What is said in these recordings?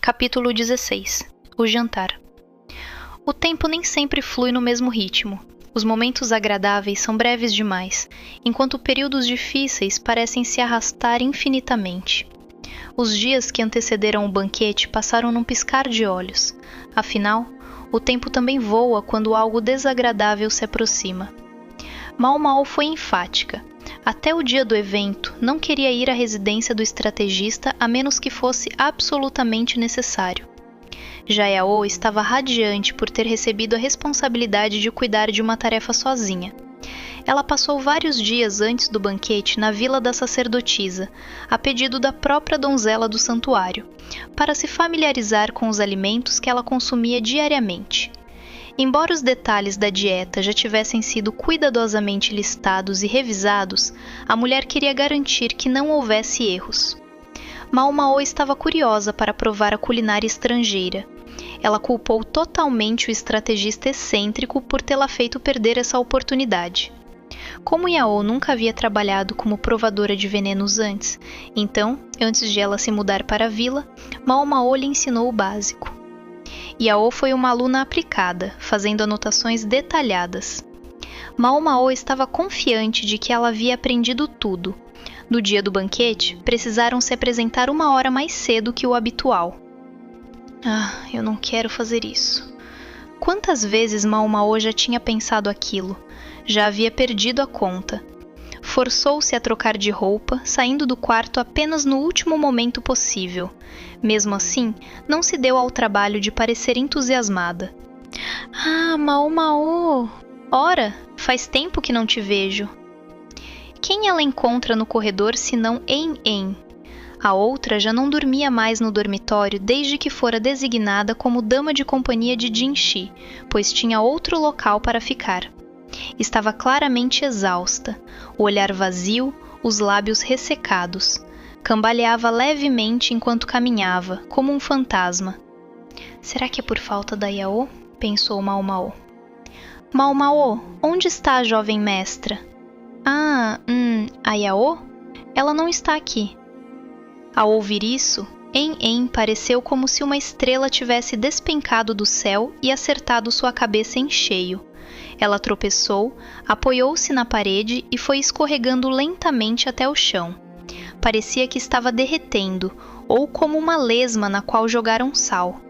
Capítulo 16. O jantar. O tempo nem sempre flui no mesmo ritmo. Os momentos agradáveis são breves demais, enquanto períodos difíceis parecem se arrastar infinitamente. Os dias que antecederam o banquete passaram num piscar de olhos. Afinal, o tempo também voa quando algo desagradável se aproxima. Mal foi enfática. Até o dia do evento, não queria ir à residência do estrategista a menos que fosse absolutamente necessário. Yao estava radiante por ter recebido a responsabilidade de cuidar de uma tarefa sozinha. Ela passou vários dias antes do banquete na vila da sacerdotisa, a pedido da própria donzela do santuário, para se familiarizar com os alimentos que ela consumia diariamente. Embora os detalhes da dieta já tivessem sido cuidadosamente listados e revisados, a mulher queria garantir que não houvesse erros. Mal estava curiosa para provar a culinária estrangeira. Ela culpou totalmente o estrategista excêntrico por tê-la feito perder essa oportunidade. Como Yao nunca havia trabalhado como provadora de venenos antes, então, antes de ela se mudar para a vila, Mal lhe ensinou o básico. Yao foi uma aluna aplicada, fazendo anotações detalhadas. Mal estava confiante de que ela havia aprendido tudo. No dia do banquete, precisaram se apresentar 1 hora mais cedo que o habitual. Eu não quero fazer isso. Quantas vezes Mal já tinha pensado aquilo? Já havia perdido a conta. Forçou-se a trocar de roupa, saindo do quarto apenas no último momento possível. Mesmo assim, não se deu ao trabalho de parecer entusiasmada. Mal! Ora, faz tempo que não te vejo. Quem ela encontra no corredor senão En? A outra já não dormia mais no dormitório desde que fora designada como dama de companhia de Jinxi, pois tinha outro local para ficar. Estava claramente exausta, o olhar vazio, os lábios ressecados. Cambaleava levemente enquanto caminhava, como um fantasma. Será que é por falta da Yao? Pensou Mal. Mal, onde está a jovem mestra? A Yao? Ela não está aqui. Ao ouvir isso, En pareceu como se uma estrela tivesse despencado do céu e acertado sua cabeça em cheio. Ela tropeçou, apoiou-se na parede e foi escorregando lentamente até o chão. Parecia que estava derretendo, ou como uma lesma na qual jogaram sal.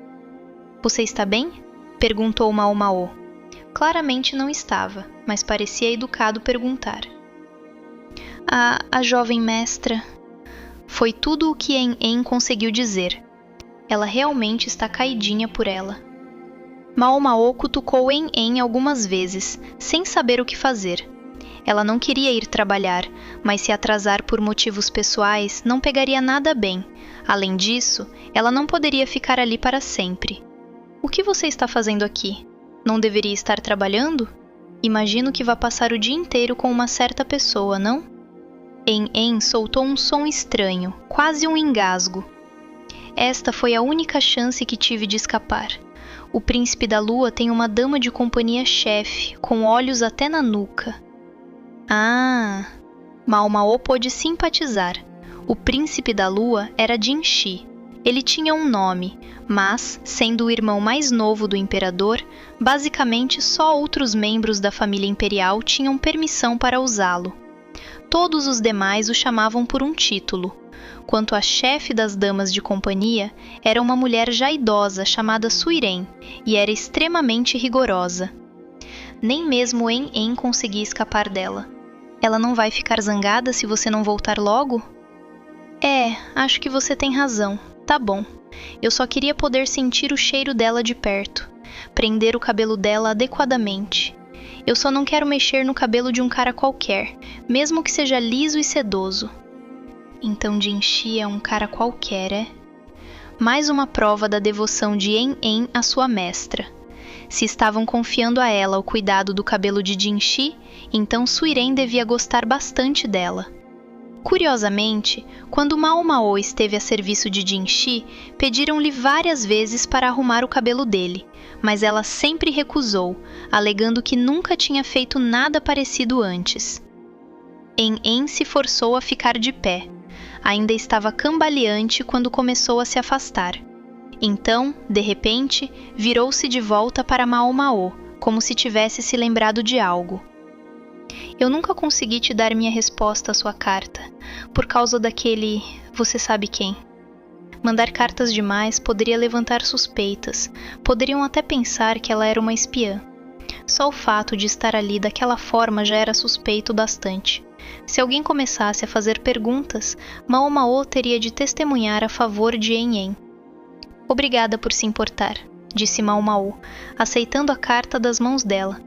Você está bem? Perguntou Mal. Claramente não estava, mas parecia educado perguntar. A jovem mestra... Foi tudo o que En conseguiu dizer. Ela realmente está caidinha por ela. Mal cutucou En algumas vezes, sem saber o que fazer. Ela não queria ir trabalhar, mas se atrasar por motivos pessoais não pegaria nada bem. Além disso, ela não poderia ficar ali para sempre. O que você está fazendo aqui? Não deveria estar trabalhando? Imagino que vá passar o dia inteiro com uma certa pessoa, não? En soltou um som estranho, quase um engasgo. Esta foi a única chance que tive de escapar. O príncipe da lua tem uma dama de companhia chefe, com olhos até na nuca. Mal pôde simpatizar. O príncipe da lua era Jinxi. Ele tinha um nome, mas, sendo o irmão mais novo do imperador, basicamente só outros membros da família imperial tinham permissão para usá-lo. Todos os demais o chamavam por um título. Quanto à chefe das damas de companhia, era uma mulher já idosa chamada Suirem, e era extremamente rigorosa. Nem mesmo En conseguia escapar dela. Ela não vai ficar zangada se você não voltar logo? Acho que você tem razão. Tá bom. Eu só queria poder sentir o cheiro dela de perto, prender o cabelo dela adequadamente. Eu só não quero mexer no cabelo de um cara qualquer, mesmo que seja liso e sedoso. Então Jinxi é um cara qualquer, é? Mais uma prova da devoção de En à sua mestra. Se estavam confiando a ela o cuidado do cabelo de Jinxi, então Suirem devia gostar bastante dela. Curiosamente, quando Mal esteve a serviço de Jinxi, pediram-lhe várias vezes para arrumar o cabelo dele, mas ela sempre recusou, alegando que nunca tinha feito nada parecido antes. En se forçou a ficar de pé. Ainda estava cambaleante quando começou a se afastar. Então, de repente, virou-se de volta para Mao Mao, como se tivesse se lembrado de algo. Eu nunca consegui te dar minha resposta à sua carta, por causa daquele... você sabe quem. Mandar cartas demais poderia levantar suspeitas, poderiam até pensar que ela era uma espiã. Só o fato de estar ali daquela forma já era suspeito bastante. Se alguém começasse a fazer perguntas, Mao Mao teria de testemunhar a favor de Yen. Obrigada por se importar, disse Mao Mao, aceitando a carta das mãos dela.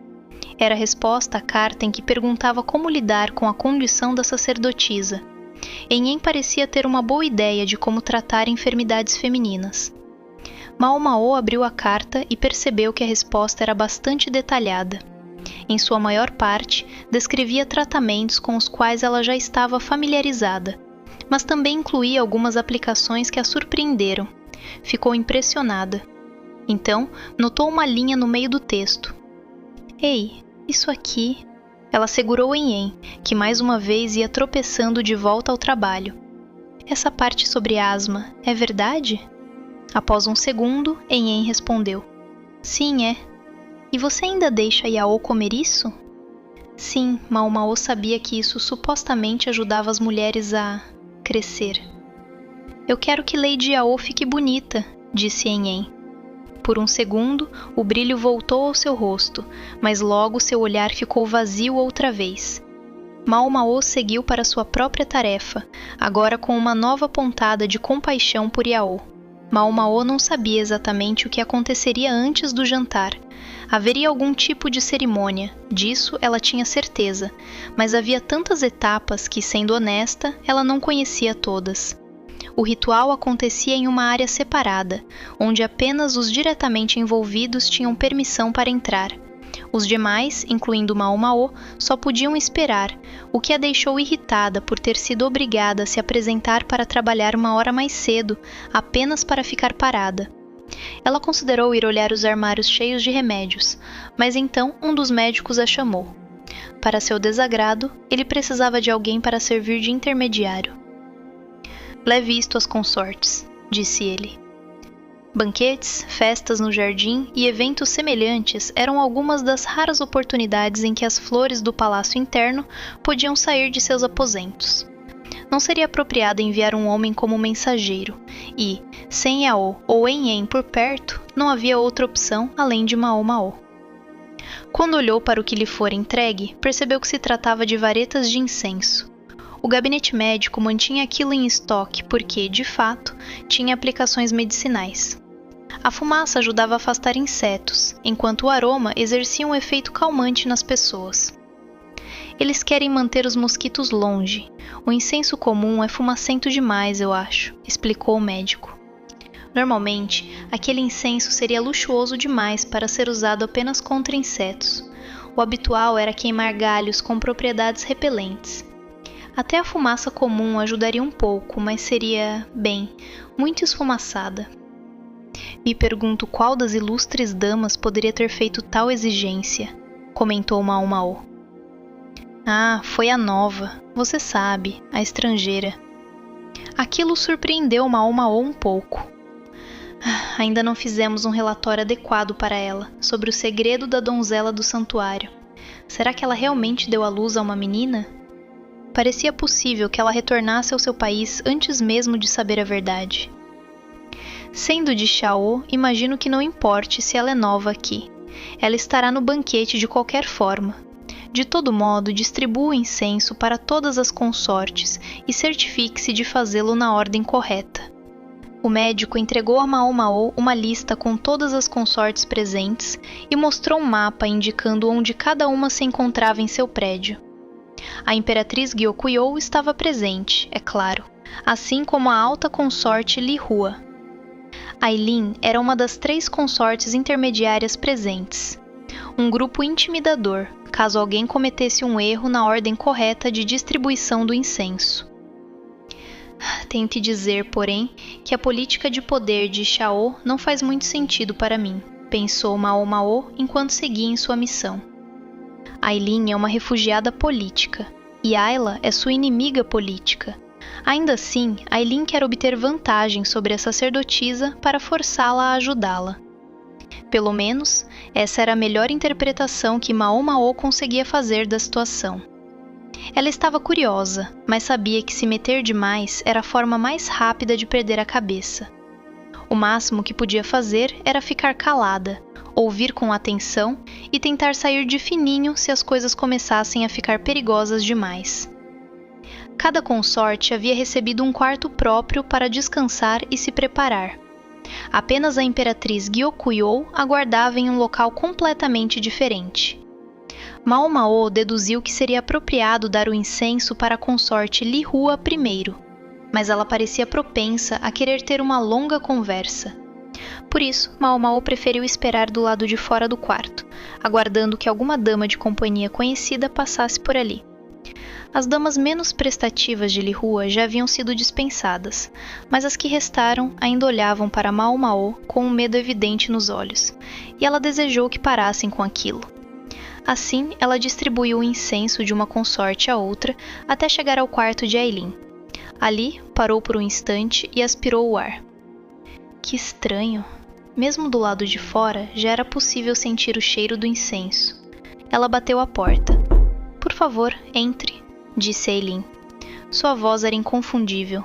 Era a resposta à carta em que perguntava como lidar com a condição da sacerdotisa. Yen parecia ter uma boa ideia de como tratar enfermidades femininas. Mao Mao abriu a carta e percebeu que a resposta era bastante detalhada. Em sua maior parte, descrevia tratamentos com os quais ela já estava familiarizada, mas também incluía algumas aplicações que a surpreenderam. Ficou impressionada. Então, notou uma linha no meio do texto. Ei, isso aqui... Ela segurou Yen, que mais uma vez ia tropeçando de volta ao trabalho. Essa parte sobre asma, é verdade? Após um segundo, Yen respondeu. Sim, é. E você ainda deixa Yao comer isso? Sim, Mao Mao sabia que isso supostamente ajudava as mulheres a... crescer. Eu quero que Lady Yao fique bonita, disse Yen. Por um segundo, o brilho voltou ao seu rosto, mas logo seu olhar ficou vazio outra vez. Mao Mao seguiu para sua própria tarefa, agora com uma nova pontada de compaixão por Yao. Mao Mao não sabia exatamente o que aconteceria antes do jantar. Haveria algum tipo de cerimônia, disso ela tinha certeza, mas havia tantas etapas que, sendo honesta, ela não conhecia todas. O ritual acontecia em uma área separada, onde apenas os diretamente envolvidos tinham permissão para entrar. Os demais, incluindo Mao Mao, só podiam esperar, o que a deixou irritada por ter sido obrigada a se apresentar para trabalhar uma hora mais cedo, apenas para ficar parada. Ela considerou ir olhar os armários cheios de remédios, mas então um dos médicos a chamou. Para seu desagrado, ele precisava de alguém para servir de intermediário. Leve isto às consortes, disse ele. Banquetes, festas no jardim e eventos semelhantes eram algumas das raras oportunidades em que as flores do palácio interno podiam sair de seus aposentos. Não seria apropriado enviar um homem como mensageiro, e, sem Yao ou Yen por perto, não havia outra opção além de Mao Mao. Quando olhou para o que lhe fora entregue, percebeu que se tratava de varetas de incenso. O gabinete médico mantinha aquilo em estoque porque, de fato, tinha aplicações medicinais. A fumaça ajudava a afastar insetos, enquanto o aroma exercia um efeito calmante nas pessoas. Eles querem manter os mosquitos longe. O incenso comum é fumacento demais, eu acho, explicou o médico. Normalmente, aquele incenso seria luxuoso demais para ser usado apenas contra insetos. O habitual era queimar galhos com propriedades repelentes. Até a fumaça comum ajudaria um pouco, mas seria, bem, muito esfumaçada. Me pergunto qual das ilustres damas poderia ter feito tal exigência, comentou Mao Mao. Ah, foi a nova, você sabe, a estrangeira. Aquilo surpreendeu Mao Mao um pouco. Ainda não fizemos um relatório adequado para ela, sobre o segredo da donzela do santuário. Será que ela realmente deu à luz a uma menina? Parecia possível que ela retornasse ao seu país antes mesmo de saber a verdade. Sendo de Shao, imagino que não importe se ela é nova aqui. Ela estará no banquete de qualquer forma. De todo modo, distribua o incenso para todas as consortes e certifique-se de fazê-lo na ordem correta. O médico entregou a Mao Mao uma lista com todas as consortes presentes e mostrou um mapa indicando onde cada uma se encontrava em seu prédio. A imperatriz Gyokuyou estava presente, é claro, assim como a alta consorte Li Hua. Aileen era uma das 3 consortes intermediárias presentes. Um grupo intimidador, caso alguém cometesse um erro na ordem correta de distribuição do incenso. Tenho que dizer, porém, que a política de poder de Shao não faz muito sentido para mim, pensou Mao Mao enquanto seguia em sua missão. Aileen é uma refugiada política, e Ayla é sua inimiga política. Ainda assim, Ailin quer obter vantagem sobre a sacerdotisa para forçá-la a ajudá-la. Pelo menos, essa era a melhor interpretação que Mao Mao conseguia fazer da situação. Ela estava curiosa, mas sabia que se meter demais era a forma mais rápida de perder a cabeça. O máximo que podia fazer era ficar calada, ouvir com atenção e tentar sair de fininho se as coisas começassem a ficar perigosas demais. Cada consorte havia recebido um quarto próprio para descansar e se preparar. Apenas a imperatriz Gyokuyou aguardava em um local completamente diferente. Mao Mao deduziu que seria apropriado dar o incenso para a consorte Li Hua primeiro, mas ela parecia propensa a querer ter uma longa conversa. Por isso, Mao Mao preferiu esperar do lado de fora do quarto, aguardando que alguma dama de companhia conhecida passasse por ali. As damas menos prestativas de Li Hua já haviam sido dispensadas, mas as que restaram ainda olhavam para Mao Mao com um medo evidente nos olhos, e ela desejou que parassem com aquilo. Assim, ela distribuiu o incenso de uma consorte a outra até chegar ao quarto de Ailin. Ali, parou por um instante e aspirou o ar. Que estranho! Mesmo do lado de fora, já era possível sentir o cheiro do incenso. Ela bateu à porta. Por favor, entre, disse Ailin. Sua voz era inconfundível.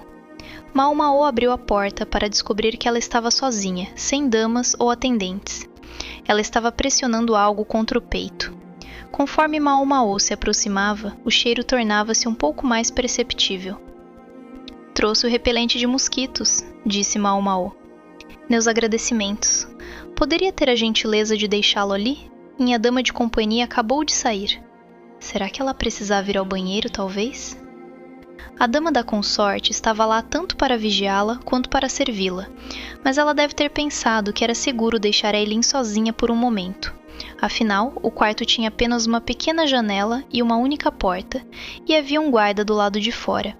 Mao Mao abriu a porta para descobrir que ela estava sozinha, sem damas ou atendentes. Ela estava pressionando algo contra o peito. Conforme Mao Mao se aproximava, o cheiro tornava-se um pouco mais perceptível. Trouxe o repelente de mosquitos, disse Mao Mao. Meus agradecimentos. Poderia ter a gentileza de deixá-lo ali? Minha dama de companhia acabou de sair. Será que ela precisava ir ao banheiro, talvez? A dama da consorte estava lá tanto para vigiá-la quanto para servi-la, mas ela deve ter pensado que era seguro deixar Ailin sozinha por um momento. Afinal, o quarto tinha apenas uma pequena janela e uma única porta, e havia um guarda do lado de fora.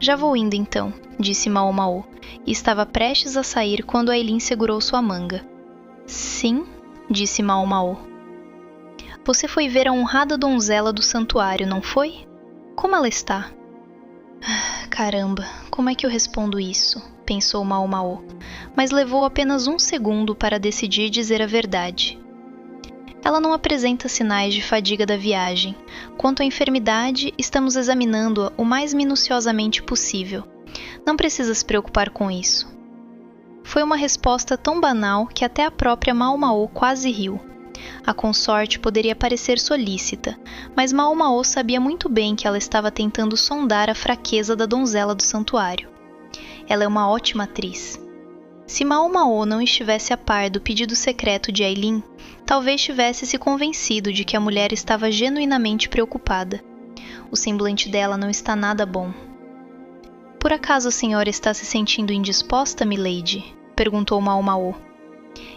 Já vou indo então, disse Mao Mao, e estava prestes a sair quando Ailin segurou sua manga. Sim, disse Mao Mao. Você foi ver a honrada donzela do santuário, não foi? Como ela está? Caramba, como é que eu respondo isso? Pensou Mao Mao, mas levou apenas um segundo para decidir dizer a verdade. Ela não apresenta sinais de fadiga da viagem. Quanto à enfermidade, estamos examinando-a o mais minuciosamente possível. Não precisa se preocupar com isso. Foi uma resposta tão banal que até a própria Mao Mao quase riu. A consorte poderia parecer solícita, mas Mao Mao sabia muito bem que ela estava tentando sondar a fraqueza da donzela do santuário. Ela é uma ótima atriz. Se Mao Mao não estivesse a par do pedido secreto de Ailin, talvez tivesse se convencido de que a mulher estava genuinamente preocupada. O semblante dela não está nada bom. Por acaso a senhora está se sentindo indisposta, milady? Perguntou Mao Mao.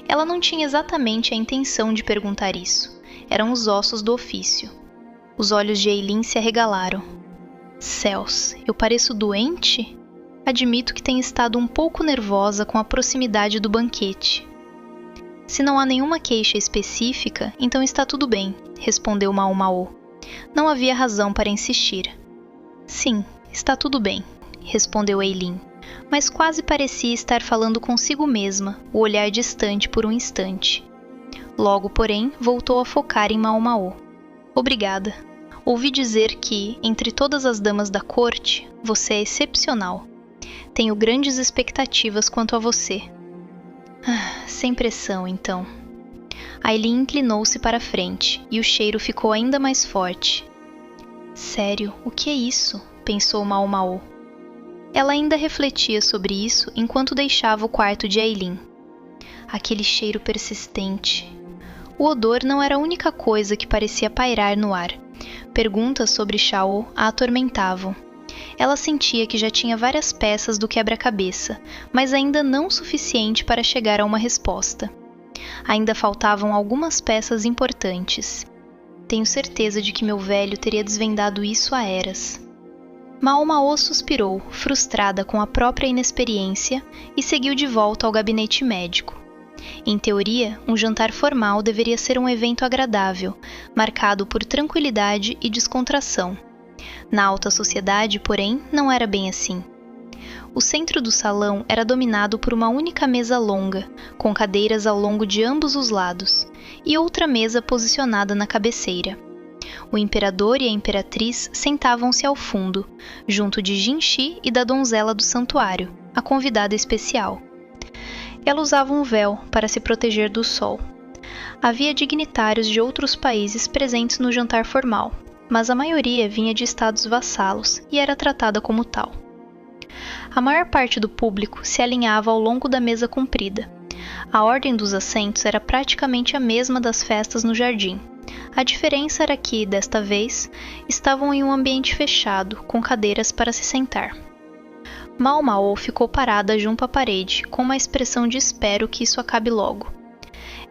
Ela não tinha exatamente a intenção de perguntar isso. Eram os ossos do ofício. Os olhos de Ailin se arregalaram. Céus, eu pareço doente? Admito que tenho estado um pouco nervosa com a proximidade do banquete. Se não há nenhuma queixa específica, então está tudo bem, respondeu Mao Mao. Não havia razão para insistir. Sim, está tudo bem, respondeu Ailin, mas quase parecia estar falando consigo mesma, o olhar distante por um instante. Logo, porém, voltou a focar em Mao Mao. Obrigada. Ouvi dizer que, entre todas as damas da corte, você é excepcional. Tenho grandes expectativas quanto a você. Sem pressão, então. Ailin inclinou-se para a frente, e o cheiro ficou ainda mais forte. Sério, o que é isso? Pensou Mao Mao. Ela ainda refletia sobre isso enquanto deixava o quarto de Ailin. Aquele cheiro persistente. O odor não era a única coisa que parecia pairar no ar. Perguntas sobre Shao a atormentavam. Ela sentia que já tinha várias peças do quebra-cabeça, mas ainda não o suficiente para chegar a uma resposta. Ainda faltavam algumas peças importantes. Tenho certeza de que meu velho teria desvendado isso há eras. Mao Mao suspirou, frustrada com a própria inexperiência, e seguiu de volta ao gabinete médico. Em teoria, um jantar formal deveria ser um evento agradável, marcado por tranquilidade e descontração. Na alta sociedade, porém, não era bem assim. O centro do salão era dominado por uma única mesa longa, com cadeiras ao longo de ambos os lados, e outra mesa posicionada na cabeceira. O imperador e a imperatriz sentavam-se ao fundo, junto de Jinxi e da donzela do santuário, a convidada especial. Ela usava um véu para se proteger do sol. Havia dignitários de outros países presentes no jantar formal, mas a maioria vinha de estados vassalos e era tratada como tal. A maior parte do público se alinhava ao longo da mesa comprida. A ordem dos assentos era praticamente a mesma das festas no jardim. A diferença era que, desta vez, estavam em um ambiente fechado, com cadeiras para se sentar. Mao Mao ficou parada junto à parede, com uma expressão de espero que isso acabe logo.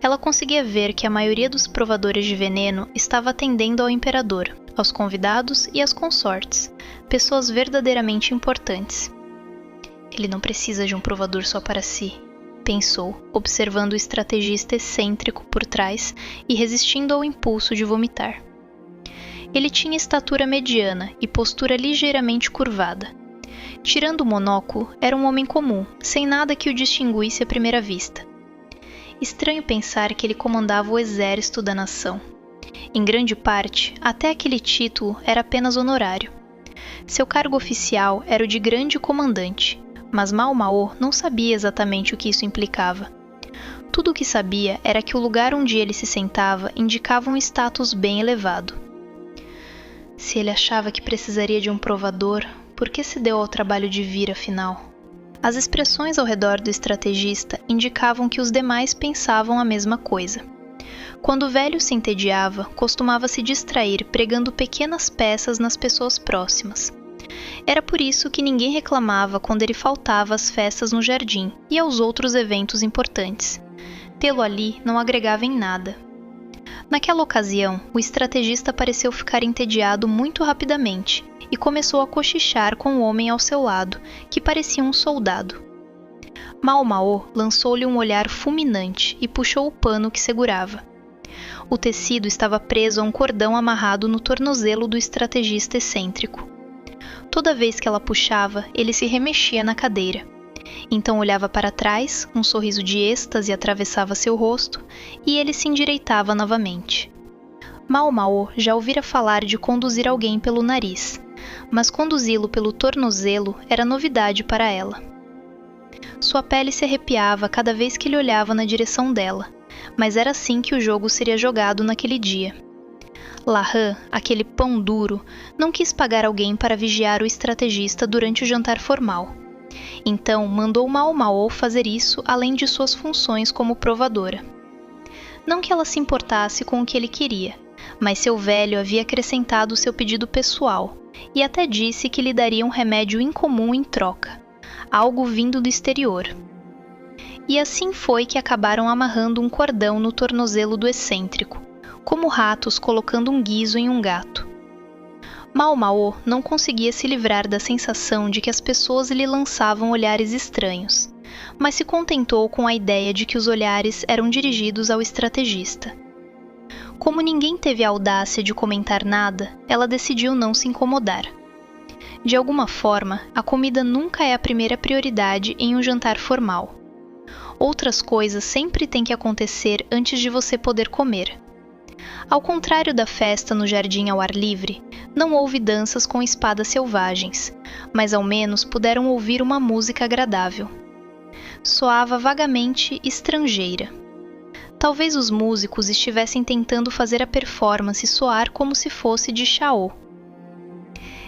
Ela conseguia ver que a maioria dos provadores de veneno estava atendendo ao imperador, aos convidados e às consortes, pessoas verdadeiramente importantes. Ele não precisa de um provador só para si, pensou, observando o estrategista excêntrico por trás e resistindo ao impulso de vomitar. Ele tinha estatura mediana e postura ligeiramente curvada. Tirando o monóculo, era um homem comum, sem nada que o distinguisse à primeira vista. Estranho pensar que ele comandava o exército da nação. Em grande parte, até aquele título era apenas honorário. Seu cargo oficial era o de grande comandante, mas Mao Mao não sabia exatamente o que isso implicava. Tudo o que sabia era que o lugar onde ele se sentava indicava um status bem elevado. Se ele achava que precisaria de um provador, por que se deu ao trabalho de vir, afinal? As expressões ao redor do estrategista indicavam que os demais pensavam a mesma coisa. Quando o velho se entediava, costumava se distrair pregando pequenas peças nas pessoas próximas. Era por isso que ninguém reclamava quando ele faltava às festas no jardim e aos outros eventos importantes. Tê-lo ali não agregava em nada. Naquela ocasião, o estrategista pareceu ficar entediado muito rapidamente e começou a cochichar com o homem ao seu lado, que parecia um soldado. Mao Mao lançou-lhe um olhar fulminante e puxou o pano que segurava. O tecido estava preso a um cordão amarrado no tornozelo do estrategista excêntrico. Toda vez que ela puxava, ele se remexia na cadeira. Então olhava para trás, um sorriso de êxtase atravessava seu rosto, e ele se endireitava novamente. Mao Mao já ouvira falar de conduzir alguém pelo nariz, mas conduzi-lo pelo tornozelo era novidade para ela. Sua pele se arrepiava cada vez que ele olhava na direção dela, mas era assim que o jogo seria jogado naquele dia. Lahan, aquele pão duro, não quis pagar alguém para vigiar o estrategista durante o jantar formal. Então mandou Mao Mao fazer isso além de suas funções como provadora. Não que ela se importasse com o que ele queria, mas seu velho havia acrescentado seu pedido pessoal e até disse que lhe daria um remédio incomum em troca, algo vindo do exterior. E assim foi que acabaram amarrando um cordão no tornozelo do excêntrico, como ratos colocando um guizo em um gato. Mao Mao não conseguia se livrar da sensação de que as pessoas lhe lançavam olhares estranhos, mas se contentou com a ideia de que os olhares eram dirigidos ao estrategista. Como ninguém teve a audácia de comentar nada, ela decidiu não se incomodar. De alguma forma, a comida nunca é a primeira prioridade em um jantar formal. Outras coisas sempre têm que acontecer antes de você poder comer. Ao contrário da festa no jardim ao ar livre, não houve danças com espadas selvagens, mas ao menos puderam ouvir uma música agradável. Soava vagamente estrangeira. Talvez os músicos estivessem tentando fazer a performance soar como se fosse de Shao.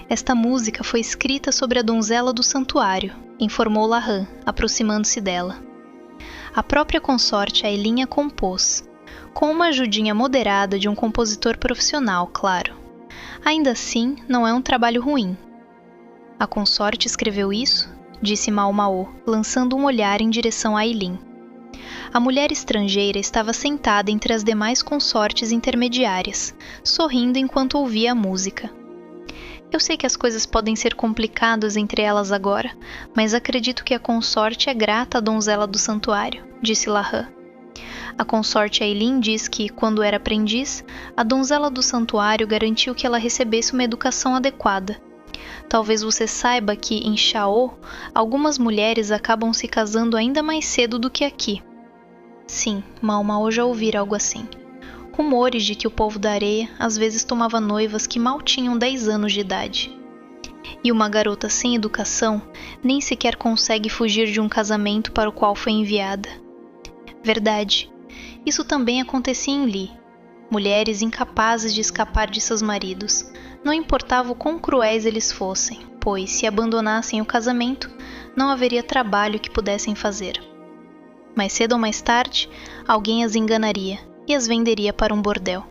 Esta música foi escrita sobre a donzela do santuário, informou Lahan, aproximando-se dela. A própria consorte Ailinha compôs, com uma ajudinha moderada de um compositor profissional, claro. Ainda assim, não é um trabalho ruim. A consorte escreveu isso? Disse Mao Mao, lançando um olhar em direção a Ailin. A mulher estrangeira estava sentada entre as demais consortes intermediárias, sorrindo enquanto ouvia a música. Eu sei que as coisas podem ser complicadas entre elas agora, mas acredito que a consorte é grata à donzela do santuário, disse Lahan. A consorte Ailin diz que, quando era aprendiz, a donzela do santuário garantiu que ela recebesse uma educação adequada. Talvez você saiba que, em Shao, algumas mulheres acabam se casando ainda mais cedo do que aqui. Sim, Mao Mao já ouvira algo assim. Rumores de que o povo da areia às vezes tomava noivas que mal tinham 10 anos de idade. E uma garota sem educação nem sequer consegue fugir de um casamento para o qual foi enviada. Verdade. Isso também acontecia em Li. Mulheres incapazes de escapar de seus maridos. Não importava o quão cruéis eles fossem, pois, se abandonassem o casamento, não haveria trabalho que pudessem fazer. Mais cedo ou mais tarde, alguém as enganaria e as venderia para um bordel.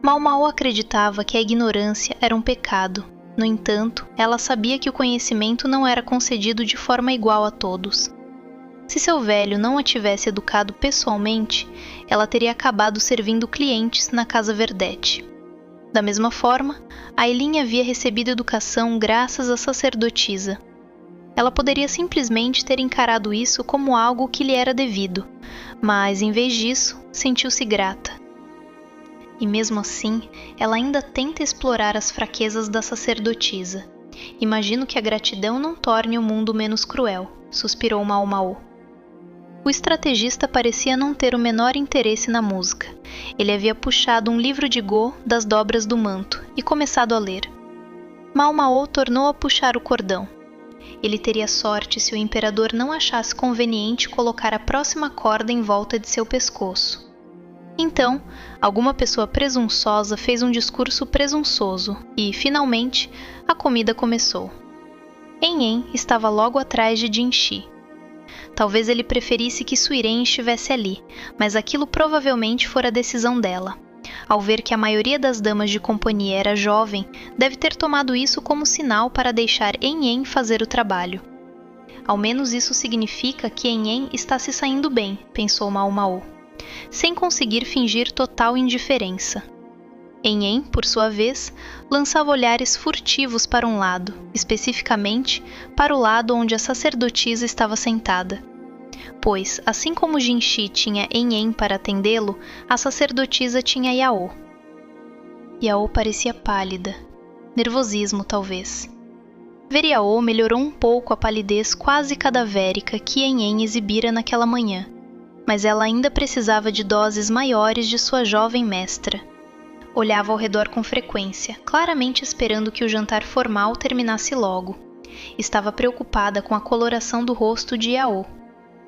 Mao Mao acreditava que a ignorância era um pecado. No entanto, ela sabia que o conhecimento não era concedido de forma igual a todos. Se seu velho não a tivesse educado pessoalmente, ela teria acabado servindo clientes na Casa Verdete. Da mesma forma, Ailin havia recebido educação graças à sacerdotisa. Ela poderia simplesmente ter encarado isso como algo que lhe era devido, mas, em vez disso, sentiu-se grata. E mesmo assim, ela ainda tenta explorar as fraquezas da sacerdotisa. Imagino que a gratidão não torne o mundo menos cruel, suspirou Mao Mao. O estrategista parecia não ter o menor interesse na música. Ele havia puxado um livro de Go das dobras do manto e começado a ler. Mao Mao tornou a puxar o cordão. Ele teria sorte se o imperador não achasse conveniente colocar a próxima corda em volta de seu pescoço. Então, alguma pessoa presunçosa fez um discurso presunçoso e, finalmente, a comida começou. Enhen estava logo atrás de Jinxi. Talvez ele preferisse que Suiren estivesse ali, mas aquilo provavelmente fora a decisão dela. Ao ver que a maioria das damas de companhia era jovem, deve ter tomado isso como sinal para deixar Enhen fazer o trabalho. Ao menos isso significa que Enhen está se saindo bem, pensou Mao Mao, sem conseguir fingir total indiferença. Enhen, por sua vez, lançava olhares furtivos para um lado, especificamente para o lado onde a sacerdotisa estava sentada. Pois, assim como Jinxi tinha Enhen para atendê-lo, a sacerdotisa tinha Yao. Yao parecia pálida. Nervosismo, talvez. Ver Yao melhorou um pouco a palidez quase cadavérica que Enhen exibira naquela manhã, mas ela ainda precisava de doses maiores de sua jovem mestra. Olhava ao redor com frequência, claramente esperando que o jantar formal terminasse logo. Estava preocupada com a coloração do rosto de Yao.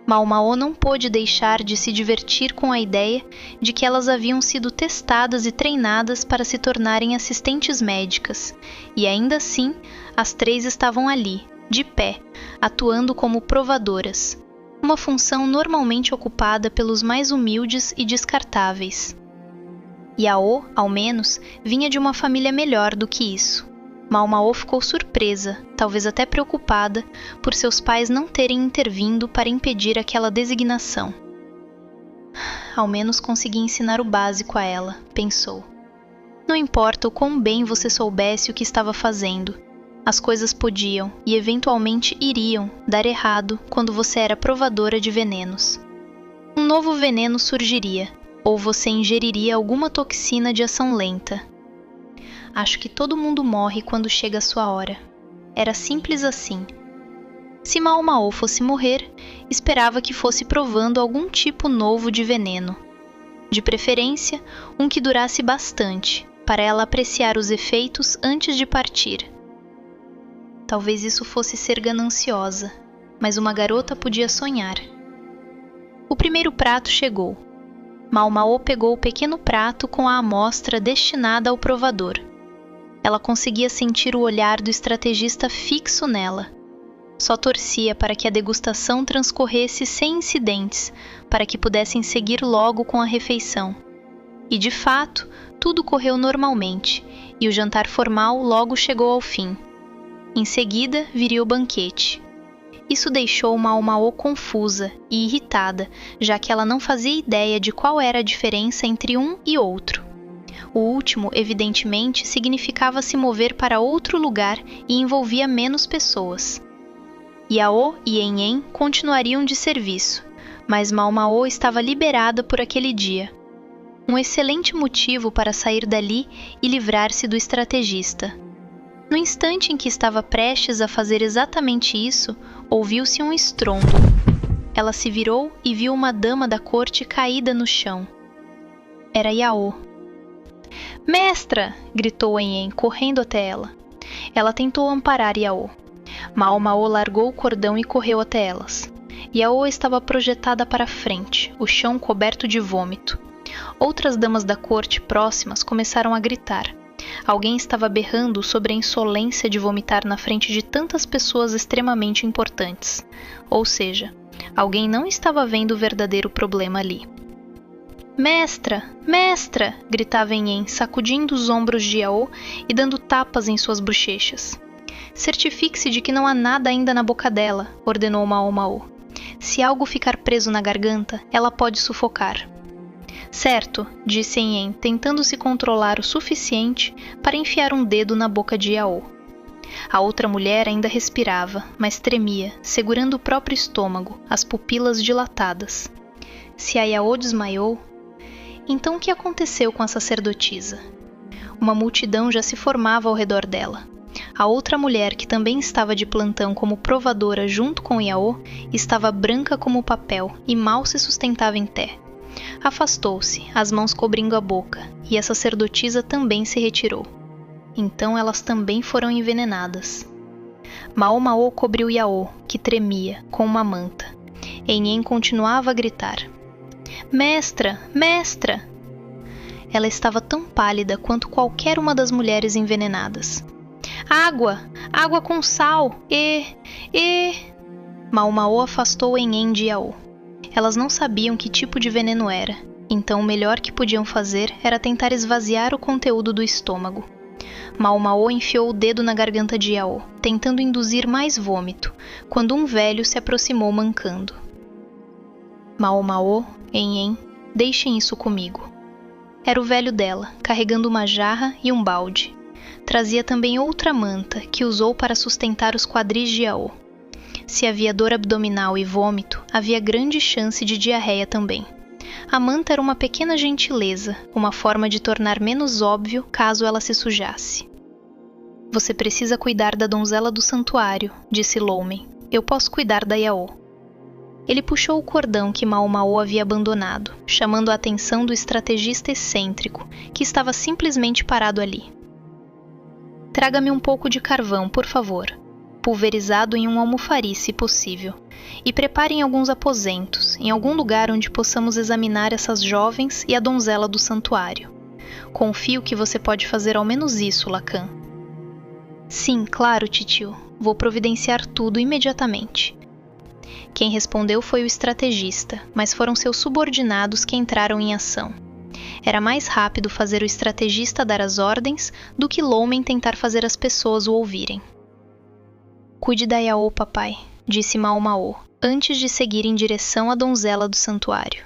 Mao Mao não pôde deixar de se divertir com a ideia de que elas haviam sido testadas e treinadas para se tornarem assistentes médicas, e ainda assim, as 3 estavam ali, de pé, atuando como provadoras, uma função normalmente ocupada pelos mais humildes e descartáveis. Yao, ao menos, vinha de uma família melhor do que isso. Mao Mao ficou surpresa, talvez até preocupada, por seus pais não terem intervindo para impedir aquela designação. Ao menos consegui ensinar o básico a ela, pensou. Não importa o quão bem você soubesse o que estava fazendo, as coisas podiam, e eventualmente iriam, dar errado quando você era provadora de venenos. Um novo veneno surgiria, ou você ingeriria alguma toxina de ação lenta. Acho que todo mundo morre quando chega a sua hora. Era simples assim. Se Mao Mao fosse morrer, esperava que fosse provando algum tipo novo de veneno. De preferência, um que durasse bastante, para ela apreciar os efeitos antes de partir. Talvez isso fosse ser gananciosa, mas uma garota podia sonhar. O primeiro prato chegou. Mao Mao pegou o pequeno prato com a amostra destinada ao provador. Ela conseguia sentir o olhar do estrategista fixo nela. Só torcia para que a degustação transcorresse sem incidentes, para que pudessem seguir logo com a refeição. E de fato, tudo correu normalmente, e o jantar formal logo chegou ao fim. Em seguida, viria o banquete. Isso deixou Mao Mao confusa e irritada, já que ela não fazia ideia de qual era a diferença entre um e outro. O último, evidentemente, significava se mover para outro lugar e envolvia menos pessoas. Yao e Enhen continuariam de serviço, Mas Mao Mao estava liberada por aquele dia. Um excelente motivo para sair dali e livrar-se do estrategista. No instante em que estava prestes a fazer exatamente isso, ouviu-se um estrondo. Ela se virou e viu uma dama da corte caída no chão. Era Yao. "Mestra!" gritou Yen, correndo até ela. Ela tentou amparar Yao. Mao Mao largou o cordão e correu até elas. Yao estava projetada para frente, o chão coberto de vômito. Outras damas da corte próximas começaram a gritar. Alguém estava berrando sobre a insolência de vomitar na frente de tantas pessoas extremamente importantes. Ou seja, alguém não estava vendo o verdadeiro problema ali. "Mestra! Mestra!" gritava Yen, sacudindo os ombros de Yao e dando tapas em suas bochechas. "Certifique-se de que não há nada ainda na boca dela", ordenou Mao Mao. "Se algo ficar preso na garganta, ela pode sufocar." "Certo", disse Yen, tentando se controlar o suficiente para enfiar um dedo na boca de Yao. A outra mulher ainda respirava, mas tremia, segurando o próprio estômago, as pupilas dilatadas. Se a Yao desmaiou, então o que aconteceu com a sacerdotisa? Uma multidão já se formava ao redor dela. A outra mulher, que também estava de plantão como provadora junto com Yao, estava branca como papel e mal se sustentava em pé. Afastou-se, as mãos cobrindo a boca, e a sacerdotisa também se retirou. Então elas também foram envenenadas. Mao Mao cobriu Yao, que tremia, com uma manta. Yen continuava a gritar. "Mestra! Mestra!" Ela estava tão pálida quanto qualquer uma das mulheres envenenadas. "Água! Água com sal! Mao Mao afastou Yen de Yao. Elas não sabiam que tipo de veneno era, então o melhor que podiam fazer era tentar esvaziar o conteúdo do estômago. Mao Mao enfiou o dedo na garganta de Yao, tentando induzir mais vômito, quando um velho se aproximou mancando. "Mao Mao, Yen, deixem isso comigo." Era o velho dela, carregando uma jarra e um balde. Trazia também outra manta, que usou para sustentar os quadris de Yao. Se havia dor abdominal e vômito, havia grande chance de diarreia também. A manta era uma pequena gentileza, uma forma de tornar menos óbvio caso ela se sujasse. "Você precisa cuidar da donzela do santuário", disse Loumen. "Eu posso cuidar da Yao." Ele puxou o cordão que Mao Mao havia abandonado, chamando a atenção do estrategista excêntrico, que estava simplesmente parado ali. "Traga-me um pouco de carvão, por favor, pulverizado em um almofariz, se possível, e preparem alguns aposentos, em algum lugar onde possamos examinar essas jovens e a donzela do santuário. Confio que você pode fazer ao menos isso, Lacan." "Sim, claro, titio. Vou providenciar tudo imediatamente." Quem respondeu foi o estrategista, mas foram seus subordinados que entraram em ação. Era mais rápido fazer o estrategista dar as ordens do que Loumen tentar fazer as pessoas o ouvirem. "Cuide da Yao, papai", disse Mao Mao, antes de seguir em direção à donzela do santuário.